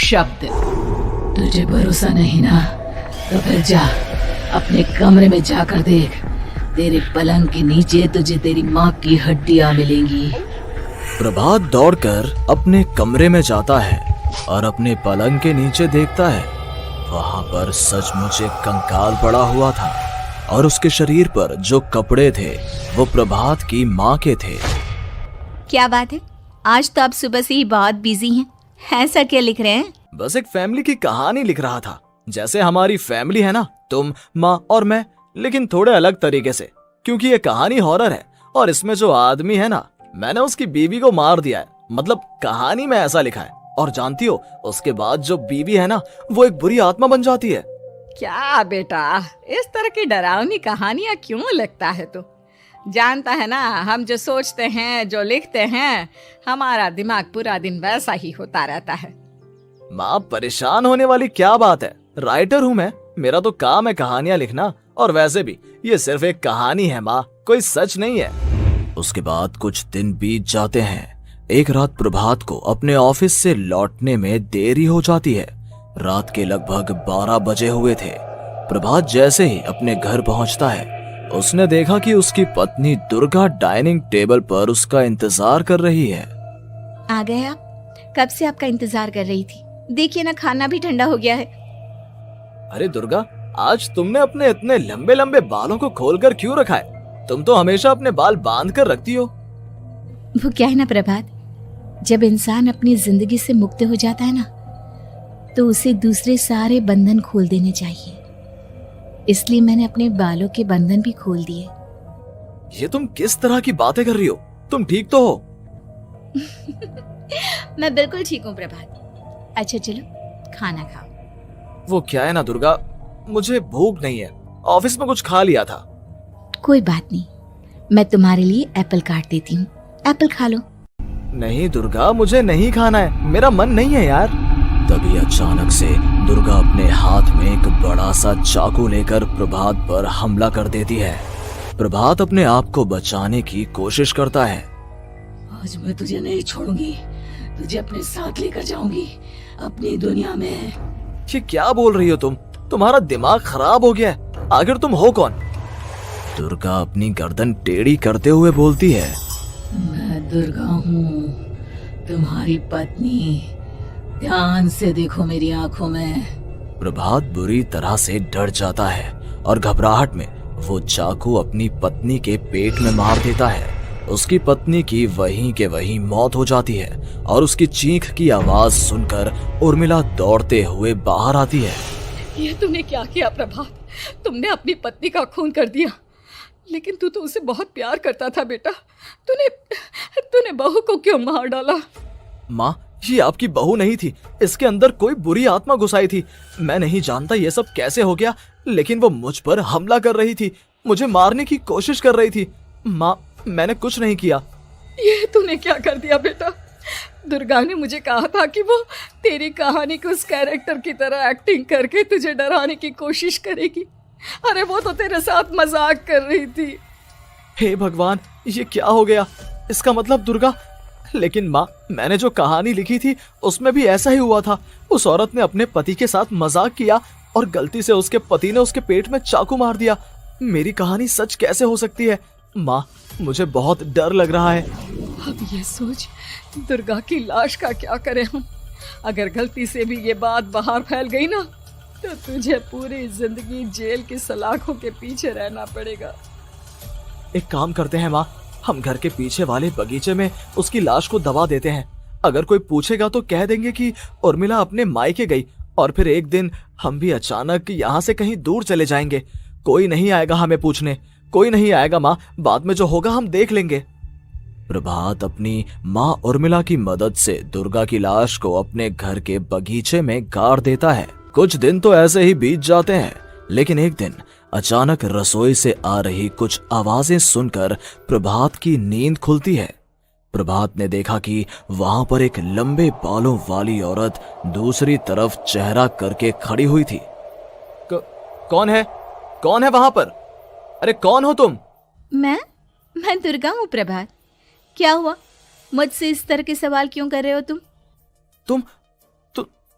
शब्द। तुझे भरोसा नहीं ना, तो फिर जा अपने कमरे में जाकर देख। तेरे पलंग के नीचे तुझे तेरी माँ की हड्डियां मिलेंगी। प्रभात दौड़कर अपने कमरे में जाता है और अपने पलंग के नीचे देखता है। वहां पर सचमुच एक कंकाल पड़ा हुआ था और उसके शरीर पर जो कपड़े थे वो प्रभात की माँ के थे। क्या बात है, आज तो आप सुबह से ही बहुत बिजी हैं। ऐसा क्या लिख रहे हैं? बस एक फैमिली की कहानी लिख रहा था। जैसे हमारी फैमिली है ना, तुम, माँ और मैं, लेकिन थोड़े अलग तरीके से। क्योंकि ये कहानी हॉरर है और इसमें जो आदमी है ना, मैंने उसकी बीवी को मार दिया है। मतलब कहानी में ऐसा लिखा है। और जानती हो, उसके बाद जो बीवी है ना, वो एक बुरी आत्मा बन जाती है। क्या बेटा, इस तरह की डरावनी कहानियां क्यों लिखता है तू? जानता है ना, हम जो सोचते हैं, जो लिखते हैं, हमारा दिमाग पूरा दिन वैसा ही होता रहता है। माँ, परेशान होने वाली क्या बात है? राइटर हूँ मैं, मेरा तो काम है कहानियां लिखना। और वैसे भी ये सिर्फ एक कहानी है माँ, कोई सच नहीं है। उसके बाद कुछ दिन बीत जाते हैं। एक रात प्रभात को अपने ऑफिस से लौटने में देरी हो जाती है। रात के लगभग 12 बजे हुए थे। प्रभात जैसे ही अपने घर पहुंचता है, उसने देखा कि उसकी पत्नी दुर्गा डाइनिंग टेबल पर उसका इंतजार कर रही है। आ गए आप? कब से आपका इंतजार कर रही थी। देखिए ना, खाना भी ठंडा हो गया है। अरे दुर्गा, आज तुमने अपने इतने लंबे लंबे बालों को खोलकर क्यों रखा है? तुम तो हमेशा अपने बाल बांध कर रखती हो। वो क्या है ना प्रभात, जब इंसान अपनी जिंदगी से मुक्त हो जाता है ना, तो उसे दूसरे सारे बंधन खोल देने चाहिए। इसलिए मैंने अपने बालों के बंधन भी खोल दिए। ये तुम किस तरह की बातें कर रही हो? तुम ठीक तो हो? मैं बिल्कुल ठीक हूँ प्रभात। अच्छा चलो खाना खाओ। वो क्या है ना दुर्गा, मुझे भूख नहीं है। ऑफिस में कुछ खा लिया था। कोई बात नहीं, मैं तुम्हारे लिए एप्पल काट देती हूँ, एप्पल खा लो। नहीं दुर्गा, मुझे नहीं खाना है, मेरा मन नहीं है यार। तभी अचानक से दुर्गा अपने हाथ में एक बड़ा सा चाकू लेकर प्रभात पर हमला कर देती है। प्रभात अपने आप को बचाने की कोशिश करता है। आज मैं तुझे नहीं छोड़ूंगी, तुझे अपने साथ लेकर जाऊंगी अपनी दुनिया में। ये क्या बोल रही हो तुम? तुम्हारा दिमाग खराब हो गया है। आखिर तुम हो कौन? दुर्गा अपनी गर्दन टेढ़ी करते हुए बोलती है। मैं दुर्गा हूँ, तुम्हारी पत्नी। ध्यान से देखो मेरी आंखों में। प्रभात बुरी तरह से डर जाता है और घबराहट में वो चाकू अपनी पत्नी के पेट में मार देता है। उसकी पत्नी की वहीं के वहीं मौत हो जाती है और उसकी चीख की आवाज सुनकर उर्मिला दौड़ते हुए बाहर आती है। ये तूने क्या किया प्रभात? तुमने अपनी पत्नी का खून कर दिया। लेकिन तू तो उसे बहुत प्यार करता था बेटा। तूने बहू को क्यों मार डाला? माँ, ये आपकी बहू नहीं थी, इसके अंदर कोई बुरी आत्मा घुसाई थी। मैं नहीं जानता ये सब कैसे हो गया, लेकिन वो मुझ पर हमला कर रही थी, मुझे मारने की कोशिश कर रही थी। माँ, मैंने कुछ नहीं किया। ये तूने क्या कर दिया बेटा? दुर्गा ने मुझे कहा था कि वो तेरी कहानी के उस कैरेक्टर की तरह एक्टिंग करके तुझे डराने की कोशिश करेगी। अरे वो तो तेरे साथ मजाक कर रही थी। हे भगवान, ये क्या हो गया? इसका मतलब दुर्गा। लेकिन माँ, मैंने जो कहानी लिखी थी उसमें भी ऐसा ही हुआ था। उस औरत ने अपने पति के साथ मजाक किया और गलती से उसके पति ने उसके पेट में चाकू मार दिया। मेरी कहानी सच कैसे हो सकती है? माँ, मुझे बहुत डर लग रहा है। अब ये सोच, दुर्गा की लाश का क्या करें हम? अगर गलती से भी ये बात बाहर फैल गई ना, तो तुझे पूरी जिंदगी जेल की सलाखों के पीछे रहना पड़ेगा। एक काम करते हैं माँ, हम घर के पीछे वाले बगीचे में उसकी लाश को दबा देते हैं। अगर कोई पूछेगा तो कह देंगे कि उर्मिला अपने मायके गई और फिर एक दिन हम भी अचानक यहाँ से कहीं दूर चले जाएंगे। कोई नहीं आएगा हमें पूछने, कोई नहीं आएगा माँ, बाद में जो होगा हम देख लेंगे। प्रभात अपनी माँ उर्मिला की मदद से दुर्गा की लाश को अपने घर के बगीचे में गाड़ देता है। कुछ दिन तो ऐसे ही बीत जाते हैं, लेकिन एक दिन अचानक रसोई से आ रही कुछ आवाजें सुनकर प्रभात की नींद खुलती है। प्रभात ने देखा कि वहां पर एक लंबे बालों वाली औरत दूसरी तरफ चेहरा करके खड़ी हुई थी। कौन है? कौन है वहां पर? अरे कौन हो तुम? मैं दुर्गा हूँ प्रभात। क्या हुआ? मुझसे इस तरह के सवाल क्यों कर रहे हो तुम?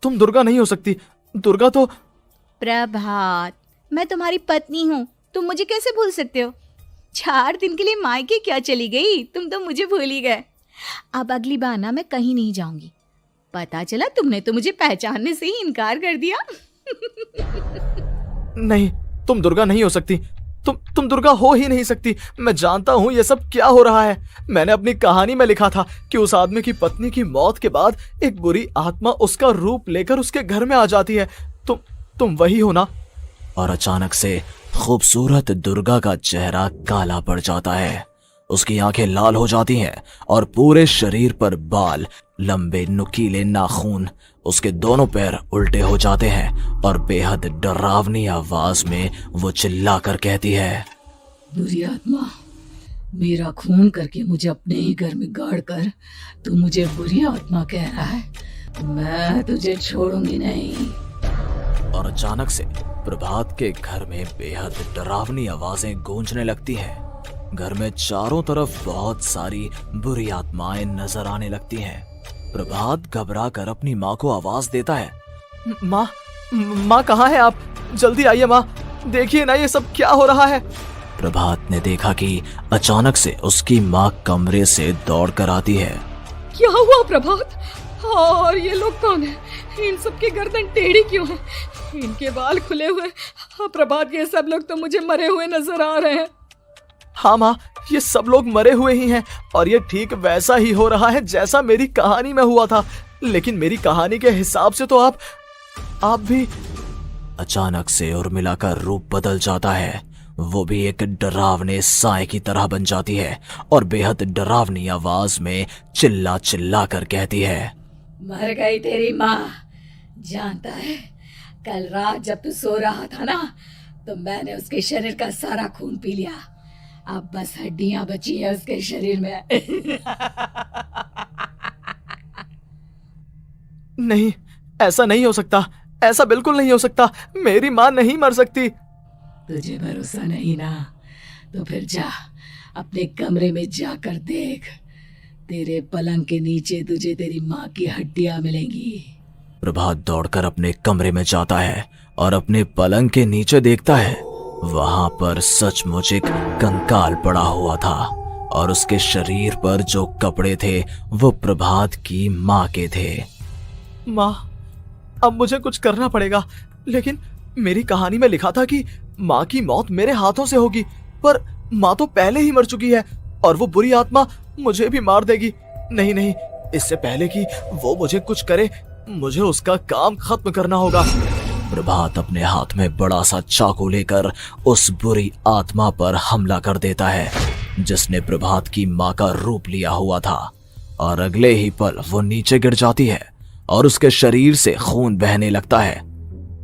तुम दुर्गा नहीं हो सकती। दुर्गा तो प्रभात, मैं तुम्हारी पत्नी हूँ, तुम मुझे कैसे भूल सकते हो? 4 दिन के लिए मायके क्या चली गई, तुम तो मुझे भूल ही गए। अब अगली बार ना मैं कहीं नहीं जाऊंगी। पता चला तुमने तो मुझे पहचानने से ही इनकार कर दिया। नहीं, तुम दुर्गा नहीं हो सकती। तुम दुर्गा हो ही नहीं सकती। मैं जानता हूँ ये सब क्या हो रहा है। मैंने अपनी कहानी में लिखा था कि उस आदमी की पत्नी की मौत के बाद एक बुरी आत्मा उसका रूप लेकर उसके घर में आ जाती है। तुम वही हो ना? और अचानक से खूबसूरत दुर्गा का चेहरा काला पड़ जाता है। उसकी आंखें लाल हो जाती हैं और पूरे शरीर पर बाल, लंबे नुकीले नाखून, उसके दोनों पैर उल्टे हो जाते हैं और बेहद डरावनी आवाज में वो चिल्लाकर कहती है, बुरी आत्मा, मेरा खून करके मुझे अपने ही घर में गाड़ कर तू मुझे बुरी आत्मा कह रहा है? मैं तुझे छोड़ूंगी नहीं। और अचानक से प्रभात के घर में बेहद डरावनी आवाजें गूंजने लगती हैं। घर में चारों तरफ बहुत सारी बुरी आत्माएं नजर आने लगती हैं। प्रभात घबरा कर अपनी माँ को आवाज देता है, माँ कहाँ है आप? जल्दी आइए माँ, देखिए ना ये सब क्या हो रहा है। प्रभात ने देखा कि अचानक से उसकी माँ कमरे से दौड़ कर आती है। क्या हुआ प्रभात? और ये लोग कौन है? इन सब की गर्दन टेढ़ी क्यों है? इनके बाल खुले हुए। प्रभात, ये सब लोग तो मुझे मरे हुए नजर आ रहे हैं। हाँ माँ, ये सब लोग मरे हुए ही हैं और ये ठीक वैसा ही हो रहा है जैसा मेरी कहानी में हुआ था। लेकिन मेरी कहानी के हिसाब से तो आप भी। अचानक से उर्मिला का रूप बदल जाता है। वो भी एक डरावने साए की तरह बन जाती है और बेहद डरावनी आवाज में चिल्ला चिल्ला कर कहती है, मर गई तेरी माँ। जानता है, कल रात जब तू सो रहा था ना, तो मैंने उसके शरीर का सारा खून पी लिया। अब बस हड्डियां बची है उसके शरीर में। नहीं, ऐसा नहीं हो सकता। ऐसा बिल्कुल नहीं हो सकता। मेरी माँ नहीं मर सकती। तुझे भरोसा नहीं ना? तो फिर जा, अपने कमरे में जाकर देख। तेरे पलंग के नीचे तुझे तेरी माँ की हड्डियां मिलेंगी। प्रभात दौड़कर अपने कमरे में जाता है और अपने पलंग के नीचे देखता है। वहां पर सचमुच एक कंकाल पड़ा हुआ था और उसके शरीर पर जो कपड़े थे वो प्रभात की माँ के थे। माँ, अब मुझे कुछ करना पड़ेगा। लेकिन मेरी कहानी में लिखा था कि माँ की मौत मेरे हाथों से होगी, पर माँ तो पहले ही मर चुकी है और वो बुरी आत्मा मुझे भी मार देगी। नहीं, इससे पहले कि वो मुझे कुछ करे, मुझे उसका काम खत्म करना होगा। प्रभात अपने हाथ में बड़ा सा चाकू लेकर उस बुरी आत्मा पर हमला कर देता है जिसने प्रभात की माँ का रूप लिया हुआ था, और अगले ही पल वो नीचे गिर जाती है और उसके शरीर से खून बहने लगता है।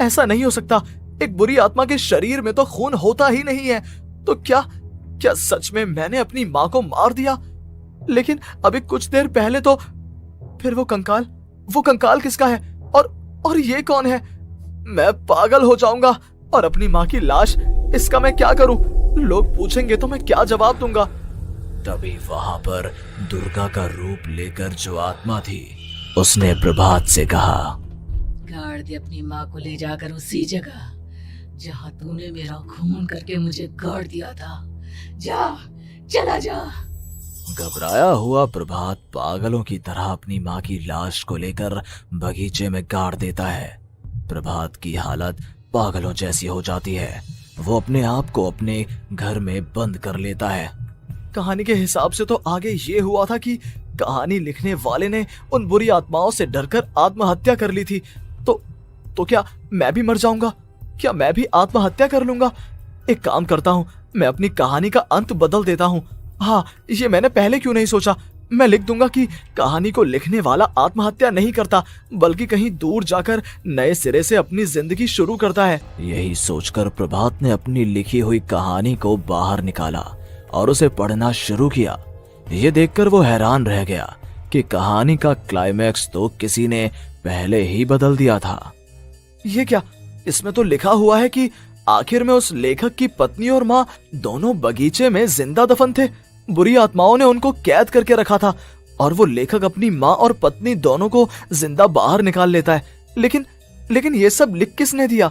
ऐसा नहीं हो सकता। एक बुरी आत्मा के शरीर में तो खून होता ही नहीं है। तो क्या सच में मैंने अपनी माँ को मार दिया? लेकिन अभी कुछ देर पहले तो फिर वो कंकाल किसका है? और ये कौन है? मैं पागल हो जाऊंगा। और अपनी माँ की लाश, इसका मैं क्या करूं? लोग पूछेंगे तो मैं क्या जवाब दूंगा? तभी वहां पर दुर्गा का रूप लेकर जो आत्मा थी उसने प्रभात से कहा, गाड़ दे अपनी माँ को ले जाकर उसी जगह जहाँ तूने मेरा खून करके मुझे गाड़ दिया था। चला जा। घबराया हुआ प्रभात पागलों की तरह अपनी माँ की लाश को लेकर बगीचे में गाड़ देता है। प्रभात की हालत पागलों जैसी हो जाती है। वो अपने आप को अपने घर में बंद कर लेता है। कहानी के हिसाब से तो आगे ये हुआ था कि कहानी लिखने वाले ने उन बुरी आत्माओं से डरकर आत्महत्या कर ली थी। तो क्या मैं भी मर जाऊंगा? क्या मैं भी आत्महत्या कर लूंगा? एक काम करता हूँ, मैं अपनी कहानी का अंत बदल देता हूँ। हाँ, ये मैंने पहले क्यों नहीं सोचा। मैं लिख दूंगा कि कहानी को लिखने वाला आत्महत्या नहीं करता, बल्कि कहीं दूर जाकर नए सिरे से अपनी जिंदगी शुरू करता है। यही सोचकर प्रभात ने अपनी लिखी हुई कहानी को बाहर निकाला और उसे पढ़ना शुरू किया। ये देखकर वो हैरान रह गया कि कहानी का क्लाइमैक्स तो किसी ने पहले ही बदल दिया था। ये क्या? इसमें तो लिखा हुआ है कि आखिर में उस लेखक की पत्नी और माँ दोनों बगीचे में जिंदा दफन थे। बुरी आत्माओं ने उनको कैद करके रखा था और वो लेखक अपनी माँ और पत्नी दोनों को जिंदा बाहर निकाल लेता है। लेकिन ये सब लिख किसने दिया?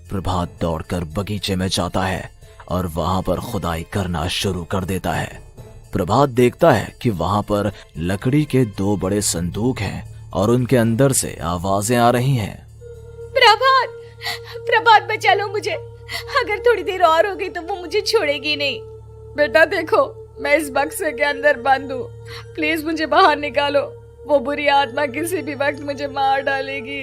प्रभात दौड़कर बगीचे में जाता है और वहां पर खुदाई करना शुरू कर देता है। प्रभात देखता है कि वहां पर लकड़ी के 2 बड़े संदूक हैं और उनके अंदर से आवाजें आ रही हैं। प्रभात बचा लो मुझे, अगर थोड़ी देर और हो गई तो वो मुझे छोड़ेगी नहीं। बेटा देखो, मैं इस बक्से के अंदर बंद हूँ, प्लीज मुझे बाहर निकालो, वो बुरी आत्मा किसी भी वक्त मुझे मार डालेगी।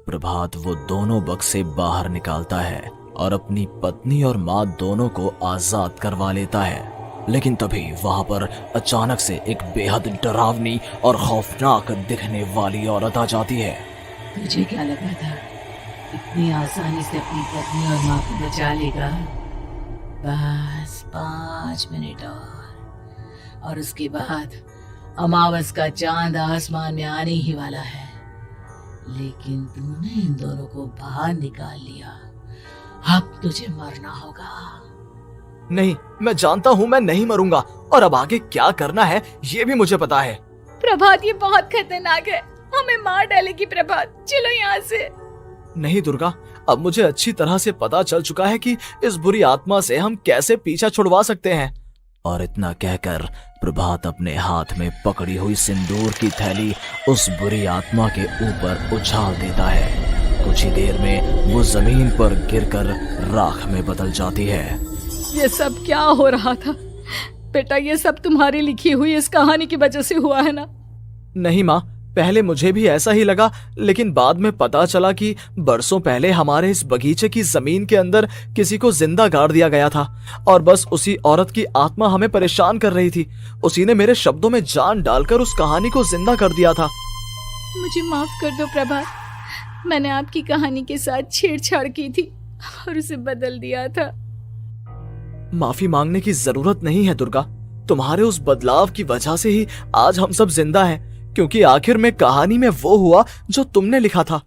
प्रभात वो दोनों बक्से बाहर निकालता है और अपनी पत्नी और माँ दोनों को आजाद करवा लेता है। लेकिन तभी वहां पर अचानक से एक बेहद डरावनी और खौफनाक दिखने वाली औरत आ जाती है। तुझे क्या लगा था इतनी आसानी से अपनी पत्नी और माँ को बचा लेगा? बस 5 मिनट और उसके बाद अमावस का चांद आसमान में आने ही वाला है। लेकिन तूने इन दोनों को बाहर निकाल लिया, अब तुझे मरना होगा। नहीं, मैं जानता हूँ मैं नहीं मरूंगा, और अब आगे क्या करना है ये भी मुझे पता है। प्रभात ये बहुत खतरनाक है, हमें मार डालेगी। प्रभात चलो यहाँ से। नहीं दुर्गा, अब मुझे अच्छी तरह से पता चल चुका है कि इस बुरी आत्मा से हम कैसे पीछा छुड़वा सकते हैं। और इतना कहकर प्रभात अपने हाथ में पकड़ी हुई सिंदूर की थैली उस बुरी आत्मा के ऊपर उछाल देता है। कुछ ही देर में वो जमीन पर गिरकर राख में बदल जाती है। ये सब क्या हो रहा था बेटा? ये सब तुम्हारी लिखी हुई इस कहानी की वजह से हुआ है ना? नहीं माँ, पहले मुझे भी ऐसा ही लगा, लेकिन बाद में पता चला कि बरसों पहले हमारे इस बगीचे की जमीन के अंदर किसी को जिंदा गाड़ दिया गया था और बस उसी औरत की आत्मा हमें परेशान कर रही थी। उसी ने मेरे शब्दों में जान डालकर उस कहानी को जिंदा कर दिया था। मुझे माफ कर दो प्रभात, मैंने आपकी कहानी के साथ छेड़छाड़ की थी और उसे बदल दिया था। माफी मांगने की जरूरत नहीं है दुर्गा, तुम्हारे उस बदलाव की वजह से ही आज हम सब जिंदा हैं, क्योंकि आखिर में कहानी में वो हुआ जो तुमने लिखा था।